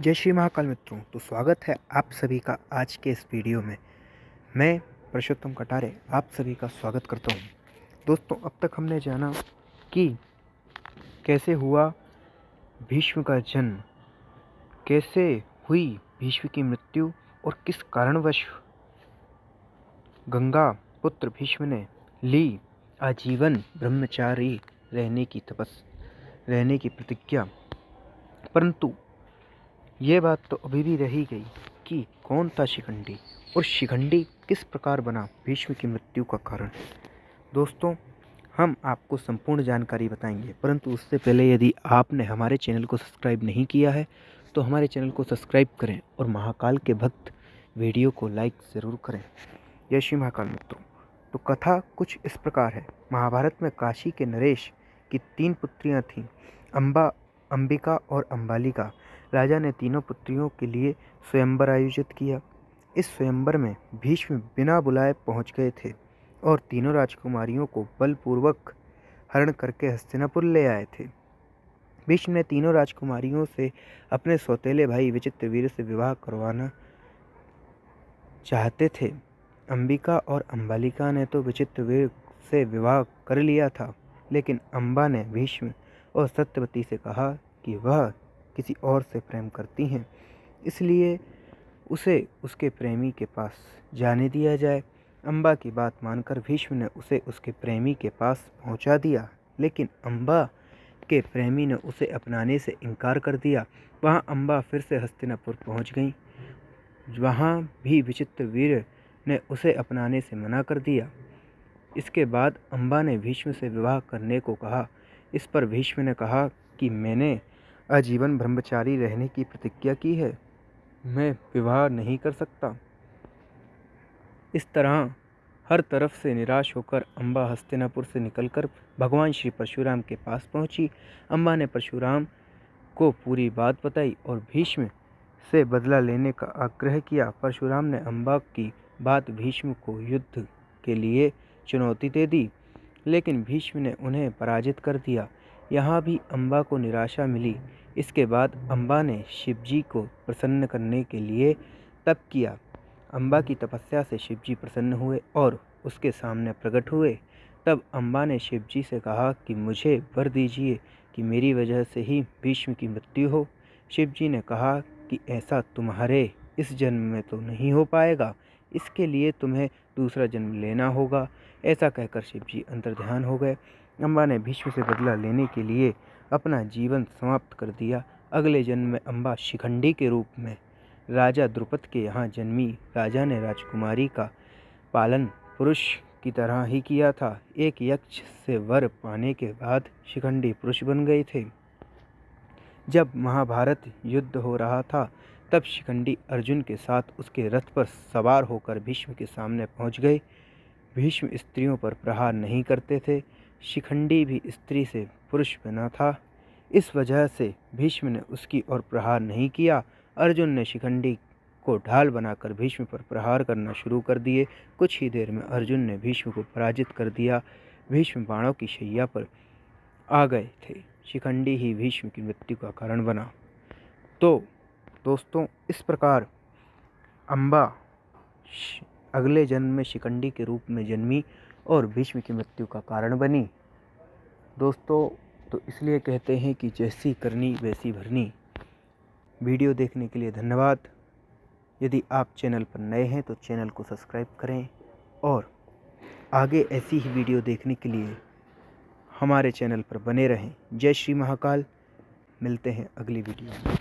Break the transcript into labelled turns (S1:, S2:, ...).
S1: जय श्री महाकाल मित्रों। तो स्वागत है आप सभी का आज के इस वीडियो में। मैं पुरुषोत्तम कटारे आप सभी का स्वागत करता हूं। दोस्तों, अब तक हमने जाना कि कैसे हुआ भीष्म का जन्म, कैसे हुई भीष्म की मृत्यु और किस कारणवश गंगा पुत्र भीष्म ने ली आजीवन ब्रह्मचारी रहने की प्रतिज्ञा। परंतु ये बात तो अभी भी रही गई कि कौन था शिखंडी और शिखंडी किस प्रकार बना भीष्म की मृत्यु का कारण। दोस्तों, हम आपको संपूर्ण जानकारी बताएंगे, परंतु उससे पहले यदि आपने हमारे चैनल को सब्सक्राइब नहीं किया है तो हमारे चैनल को सब्सक्राइब करें और महाकाल के भक्त वीडियो को लाइक ज़रूर करें। जय श्री महाकाल मित्रों। तो कथा कुछ इस प्रकार है। महाभारत में काशी के नरेश की 3 पुत्रियां थीं, अंबिका और अंबालिका। राजा ने तीनों पुत्रियों के लिए स्वयंवर आयोजित किया। इस स्वयंवर में भीष्म बिना बुलाए पहुंच गए थे और तीनों राजकुमारियों को बलपूर्वक हरण करके हस्तिनापुर ले आए थे। भीष्म ने तीनों राजकुमारियों से अपने सौतेले भाई विचित्रवीर्य से विवाह करवाना चाहते थे। अंबिका और अंबालिका ने तो विचित्रवीर्य से विवाह कर लिया था, लेकिन अंबा ने भीष्म और सत्यवती से कहा कि वह किसी और से प्रेम करती हैं, इसलिए उसे उसके प्रेमी के पास जाने दिया जाए। अंबा की बात मानकर भीष्म ने उसे उसके प्रेमी के पास पहुंचा दिया, लेकिन अंबा के प्रेमी ने उसे अपनाने से इनकार कर दिया। वहां अंबा फिर से हस्तिनापुर पहुंच गई। वहां भी विचित्रवीर्य ने उसे अपनाने से मना कर दिया। इसके बाद अंबा ने भीष्म से विवाह करने को कहा। इस पर भीष्म ने कहा कि मैंने आजीवन ब्रह्मचारी रहने की प्रतिज्ञा की है, मैं विवाह नहीं कर सकता। इस तरह हर तरफ से निराश होकर अंबा हस्तिनापुर से निकलकर भगवान श्री परशुराम के पास पहुंची। अंबा ने परशुराम को पूरी बात बताई और भीष्म से बदला लेने का आग्रह किया। परशुराम ने अंबा की बात भीष्म को युद्ध के लिए चुनौती दे दी, लेकिन भीष्म ने उन्हें पराजित कर दिया। यहाँ भी अंबा को निराशा मिली। इसके बाद अंबा ने शिवजी को प्रसन्न करने के लिए तप किया। अंबा की तपस्या से शिवजी प्रसन्न हुए और उसके सामने प्रकट हुए। तब अंबा ने शिवजी से कहा कि मुझे वर दीजिए कि मेरी वजह से ही भीष्म की मृत्यु हो। शिवजी ने कहा कि ऐसा तुम्हारे इस जन्म में तो नहीं हो पाएगा, इसके लिए तुम्हें दूसरा जन्म लेना होगा। ऐसा कहकर शिवजी अंतर्ध्यान हो गए। अंबा ने भीष्म से बदला लेने के लिए अपना जीवन समाप्त कर दिया। अगले जन्म में अंबा शिखंडी के रूप में राजा द्रुपद के यहाँ जन्मी। राजा ने राजकुमारी का पालन पुरुष की तरह ही किया था। एक यक्ष से वर पाने के बाद शिखंडी पुरुष बन गए थे। जब महाभारत युद्ध हो रहा था, तब शिखंडी अर्जुन के साथ उसके रथ पर सवार होकर भीष्म के सामने पहुंच गए। भीष्म स्त्रियों पर प्रहार नहीं करते थे। शिखंडी भी स्त्री से पुरुष बना था, इस वजह से भीष्म ने उसकी ओर प्रहार नहीं किया। अर्जुन ने शिखंडी को ढाल बनाकर भीष्म पर प्रहार करना शुरू कर दिए। कुछ ही देर में अर्जुन ने भीष्म को पराजित कर दिया। भीष्म बाणों की शैया पर आ गए थे। शिखंडी ही भीष्म की मृत्यु का कारण बना। तो दोस्तों, इस प्रकार अंबा अगले जन्म में शिखंडी के रूप में जन्मी और भीष्म की मृत्यु का कारण बनी। दोस्तों, तो इसलिए कहते हैं कि जैसी करनी वैसी भरनी। वीडियो देखने के लिए धन्यवाद। यदि आप चैनल पर नए हैं तो चैनल को सब्सक्राइब करें और आगे ऐसी ही वीडियो देखने के लिए हमारे चैनल पर बने रहें। जय श्री महाकाल। मिलते हैं अगली वीडियो में।